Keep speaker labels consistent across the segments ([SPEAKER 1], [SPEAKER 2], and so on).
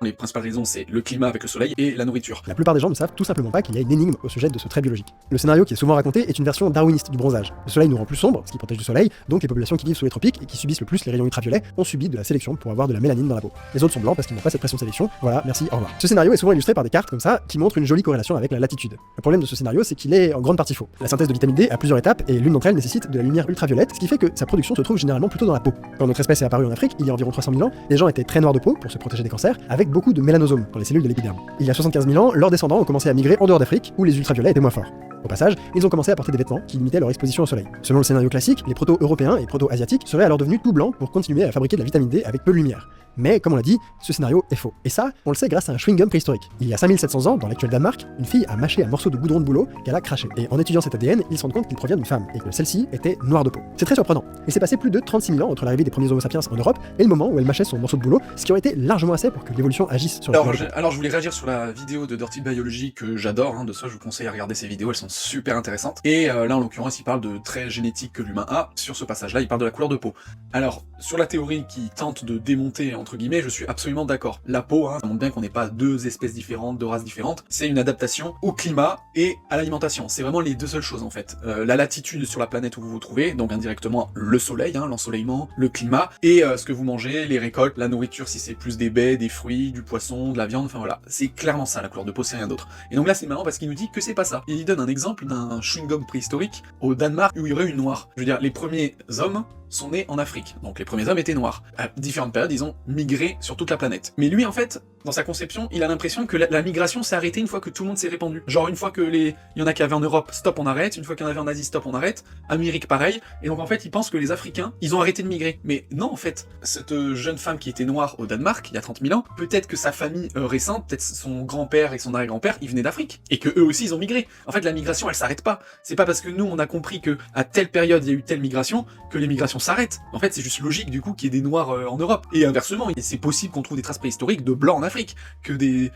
[SPEAKER 1] Les principales raisons, c'est le climat avec le soleil et la nourriture.
[SPEAKER 2] La plupart des gens ne savent tout simplement pas qu'il y a une énigme au sujet de ce trait biologique. Le scénario qui est souvent raconté est une version darwiniste du bronzage. Le soleil nous rend plus sombres, ce qui protège du soleil, donc les populations qui vivent sous les tropiques et qui subissent le plus les rayons ultraviolets ont subi de la sélection pour avoir de la mélanine dans la peau. Les autres sont blancs parce qu'ils n'ont pas cette pression de sélection. Voilà, merci, au revoir. Ce scénario est souvent illustré par des cartes comme ça qui montrent une jolie corrélation avec la latitude. Le problème de ce scénario, c'est qu'il est en grande partie faux. La synthèse de vitamine D a plusieurs étapes et l'une d'entre elles nécessite de la lumière ultraviolette, ce qui fait que sa production se trouve généralement plutôt dans la peau. Quand notre espèce est apparue en Afrique, il y a environ 300 000 ans, les gens étaient très noirs de peau pour se protéger des cancers, avec beaucoup de mélanosomes dans les cellules de l'épiderme. Il y a 75 000 ans, leurs descendants ont commencé à migrer en dehors d'Afrique, où les ultraviolets étaient moins forts. Au passage, ils ont commencé à porter des vêtements qui limitaient leur exposition au soleil. Selon le scénario classique, les proto-européens et proto-asiatiques seraient alors devenus tout blancs pour continuer à fabriquer de la vitamine D avec peu de lumière. Mais comme on l'a dit, ce scénario est faux. Et ça, on le sait grâce à un chewing-gum préhistorique. Il y a 5700 ans, dans l'actuel Danemark, une fille a mâché un morceau de goudron de bouleau qu'elle a craché. Et en étudiant cet ADN, ils se rendent compte qu'il provient d'une femme, et que celle-ci était noire de peau. C'est très surprenant. Il s'est passé plus de 36 000 ans entre l'arrivée des premiers Homo sapiens en Europe et le moment où elle mâchait son morceau de bouleau, ce qui aurait été largement assez pour que l'évolution agisse sur la couleur de peau.
[SPEAKER 1] Alors je voulais réagir sur la vidéo de Dirty Biology que j'adore, de ça je vous conseille à regarder ces vidéos, elles sont super intéressantes. Et là en l'occurrence il parle de traits génétiques que l'humain a, sur ce passage-là il parle de la couleur de peau. Alors, sur la théorie qui tente de démonter, entre guillemets, je suis absolument d'accord. La peau, ça montre bien qu'on n'est pas deux espèces différentes, deux races différentes, c'est une adaptation au climat et à l'alimentation. C'est vraiment les deux seules choses en fait. La latitude sur la planète où vous vous trouvez, donc indirectement le soleil, l'ensoleillement, le climat, et ce que vous mangez, les récoltes, la nourriture si c'est plus des baies, des fruits, du poisson, de la viande, enfin voilà. C'est clairement ça la couleur de peau, c'est rien d'autre. Et donc là c'est marrant parce qu'il nous dit que c'est pas ça. Il donne un exemple d'un chewing-gum préhistorique au Danemark où il y aurait une noire. Je veux dire, les premiers hommes sont nés en Afrique, donc les premiers hommes étaient noirs. À différentes périodes, ils ont migré sur toute la planète. Mais lui, en fait, dans sa conception, il a l'impression que la migration s'est arrêtée une fois que tout le monde s'est répandu. Genre une fois que il y en a qui avaient en Europe, stop, on arrête. Une fois qu'il y en avait en Asie, stop, on arrête. Amérique, pareil. Et donc en fait, il pense que les Africains, ils ont arrêté de migrer. Mais non, en fait, cette jeune femme qui était noire au Danemark, il y a 30 000 ans, peut-être que sa famille récente, peut-être son grand-père et son arrière-grand-père, ils venaient d'Afrique. Et que eux aussi, ils ont migré. En fait, la migration, elle s'arrête pas. C'est pas parce que nous, on a compris que à telle période, il y a eu telle migration, que les migrations s'arrêtent. En fait, c'est juste logique du coup qu'il y ait des noirs en Europe. Et inversement, c'est possible qu'on trouve des traces préhistoriques de blancs en Afrique, que des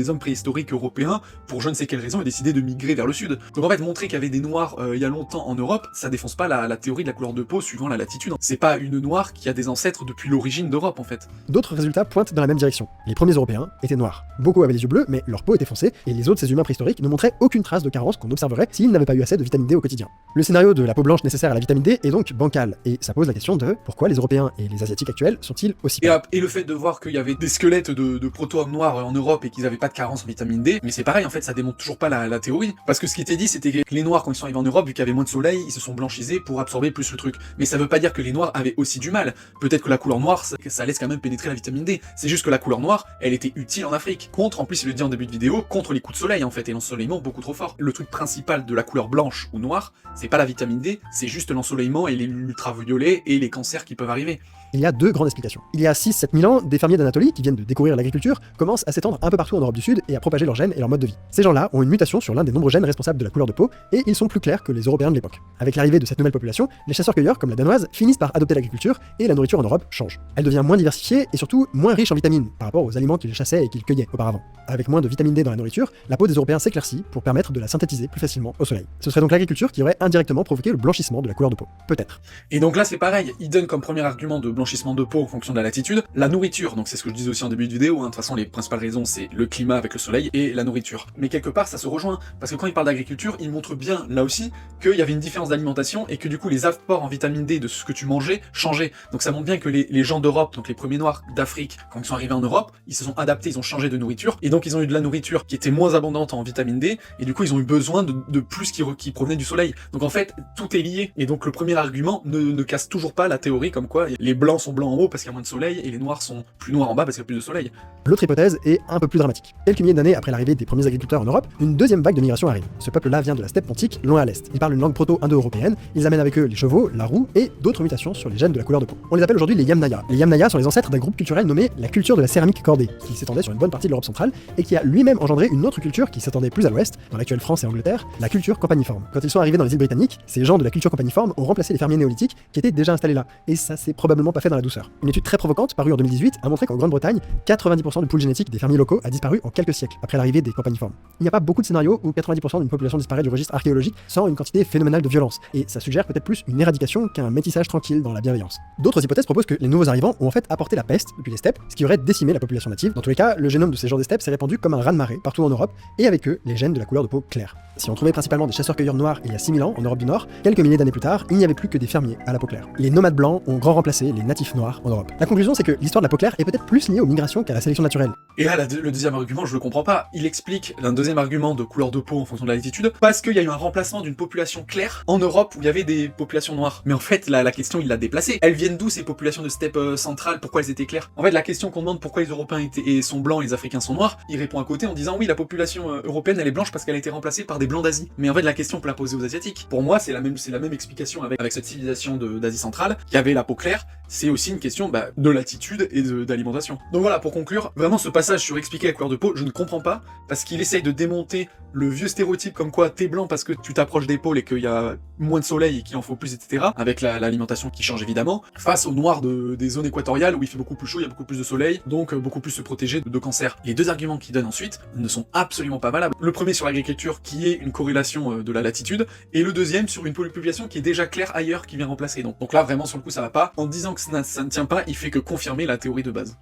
[SPEAKER 1] hommes préhistoriques européens, pour je ne sais quelle raison, aient décidé de migrer vers le sud. Donc en fait, montrer qu'il y avait des noirs il y a longtemps en Europe, ça défonce pas la théorie de la couleur de peau suivant la latitude. C'est pas une noire qui a des ancêtres depuis l'origine d'Europe en fait.
[SPEAKER 2] D'autres résultats pointent dans la même direction. Les premiers Européens étaient noirs. Beaucoup avaient les yeux bleus, mais leur peau était foncée, et les os de ces humains préhistoriques ne montraient aucune trace de carence qu'on observerait s'ils n'avaient pas eu assez de vitamine D au quotidien. Le scénario de la peau blanche nécessaire à la vitamine D est donc bancal, et ça pose la question de pourquoi les Européens et les Asiatiques actuels sont-ils aussi pauvres.
[SPEAKER 1] Et le fait de voir qu'il y avait des squelettes de proto-hommes noirs en Europe et qu'ils avaient pas de carence en vitamine D, mais c'est pareil en fait, ça démontre toujours pas la théorie. Parce que ce qui était dit, c'était que les noirs quand ils sont arrivés en Europe, vu qu'il y avait moins de soleil, ils se sont blanchisés pour absorber plus le truc. Mais ça veut pas dire que les noirs avaient aussi du mal. Peut-être que la couleur noire, ça laisse quand même pénétrer la vitamine D. C'est juste que la couleur noire, elle était utile en Afrique. En plus il le dit en début de vidéo, contre les coups de soleil en fait, et l'ensoleillement beaucoup trop fort. Le truc principal de la couleur blanche ou noire, c'est pas la vitamine D, c'est juste l'ensoleillement et les ultraviolets et les cancers qui peuvent arriver.
[SPEAKER 2] Il y a deux grandes explications. Il y a 6-7 000 ans, des fermiers d'Anatolie qui viennent de découvrir l'agriculture commencent à s'étendre un peu partout en Europe du Sud et à propager leurs gènes et leur mode de vie. Ces gens-là ont une mutation sur l'un des nombreux gènes responsables de la couleur de peau et ils sont plus clairs que les Européens de l'époque. Avec l'arrivée de cette nouvelle population, les chasseurs-cueilleurs comme la danoise finissent par adopter l'agriculture et la nourriture en Europe change. Elle devient moins diversifiée et surtout moins riche en vitamines par rapport aux aliments qu'ils chassaient et qu'ils cueillaient auparavant. Avec moins de vitamine D dans la nourriture, la peau des Européens s'éclaircit pour permettre de la synthétiser plus facilement au soleil. Ce serait donc l'agriculture qui aurait indirectement provoqué le blanchissement de la couleur de peau. Peut-être.
[SPEAKER 1] Et donc là c'est pareil, il donne comme premier argument de blanchissement de peau en fonction de la latitude, la nourriture, donc c'est ce que je disais aussi en début de vidéo, de toute façon les principales raisons c'est le climat avec le soleil et la nourriture. Mais quelque part ça se rejoint, parce que quand il parle d'agriculture, il montre bien là aussi qu'il y avait une différence d'alimentation et que du coup les apports en vitamine D de ce que tu mangeais changeaient. Donc ça montre bien que les gens d'Europe, donc les premiers noirs d'Afrique, quand ils sont arrivés en Europe, ils se sont adaptés, ils ont changé de nourriture, et donc ils ont eu de la nourriture qui était moins abondante en vitamine D, et du coup ils ont eu besoin de plus qui provenait du soleil. Donc en fait, tout est lié, et donc le premier argument ne casse toujours pas la théorie comme quoi les blancs sont blancs en haut parce qu'il y a moins de soleil, et les noirs sont plus noirs en bas parce qu'il y a plus de soleil.
[SPEAKER 2] L'autre hypothèse est un peu plus dramatique. Quelques milliers d'années après l'arrivée des premiers agriculteurs en Europe, une deuxième vague de migration arrive. Ce peuple-là vient de la steppe pontique, loin à l'est. Ils parlent une langue proto-indo-européenne, ils amènent avec eux les chevaux, la roue et d'autres mutations sur les gènes de la couleur de peau. On les appelle aujourd'hui les Yamnaya. Les Yamnaya sont les ancêtres d'un groupe culturel nommé la culture de la céramique cordée, qui s'étendait sur une bonne partie de l'Europe centrale et qui a lui-même engendré une autre culture qui s'étendait plus à l'ouest, dans l'actuelle France et Angleterre, la culture campaniforme. Quand ils sont arrivés dans les îles britanniques, ces gens de la culture campaniforme ont remplacé les fermiers néolithiques qui étaient déjà installés là. Et ça s'est probablement a fait dans la douceur. Une étude très provocante, parue en 2018, a montré qu'en Grande-Bretagne, 90% du pool génétique des fermiers locaux a disparu en quelques siècles, après l'arrivée des campagniformes. Il n'y a pas beaucoup de scénarios où 90% d'une population disparaît du registre archéologique sans une quantité phénoménale de violence, et ça suggère peut-être plus une éradication qu'un métissage tranquille dans la bienveillance. D'autres hypothèses proposent que les nouveaux arrivants ont en fait apporté la peste depuis les steppes, ce qui aurait décimé la population native. Dans tous les cas, le génome de ces gens des steppes s'est répandu comme un raz-de-marée partout en Europe, et avec eux, les gènes de la couleur de peau claire. Si on trouvait principalement des chasseurs-cueilleurs noirs il y a 6000 ans en Europe du Nord, quelques milliers d'années plus tard, il n'y avait plus que des fermiers à la peau claire. Les nomades blancs ont grand remplacé les natifs noirs en Europe. La conclusion, c'est que l'histoire de la peau claire est peut-être plus liée aux migrations qu'à la sélection naturelle.
[SPEAKER 1] Et là, le deuxième argument, je le comprends pas. Il explique un deuxième argument de couleur de peau en fonction de la latitude, parce qu'il y a eu un remplacement d'une population claire en Europe où il y avait des populations noires. Mais en fait, la question, il l'a déplacée. Elles viennent d'où ces populations de steppe centrale? Pourquoi elles étaient claires? En fait, la question qu'on demande pourquoi les Européens sont blancs et les Africains sont noirs, il répond à côté en disant oui, la population européenne, elle est blanche parce qu'elle a été remplacée par des blancs d'Asie. Mais en fait, la question, on peut la poser aux Asiatiques. Pour moi, c'est la même explication avec cette civilisation d'Asie centrale, qui avait la peau claire. C'est aussi une question de latitude et d'alimentation. Donc voilà, pour conclure, vraiment ce passage sur expliquer la couleur de peau, je ne comprends pas, parce qu'il essaye de démonter le vieux stéréotype comme quoi t'es blanc parce que tu t'approches des pôles et qu'il y a moins de soleil et qu'il en faut plus, etc. Avec l'alimentation qui change évidemment, face au noir des zones équatoriales où il fait beaucoup plus chaud, il y a beaucoup plus de soleil, donc beaucoup plus se protéger de cancer. Les deux arguments qu'il donne ensuite ne sont absolument pas valables. Le premier sur l'agriculture, qui est une corrélation de la latitude, et le deuxième sur une population qui est déjà claire ailleurs, qui vient remplacer. Donc là, vraiment, sur le coup, ça va pas. En disant que ça ne tient pas, il fait que confirmer la théorie de base.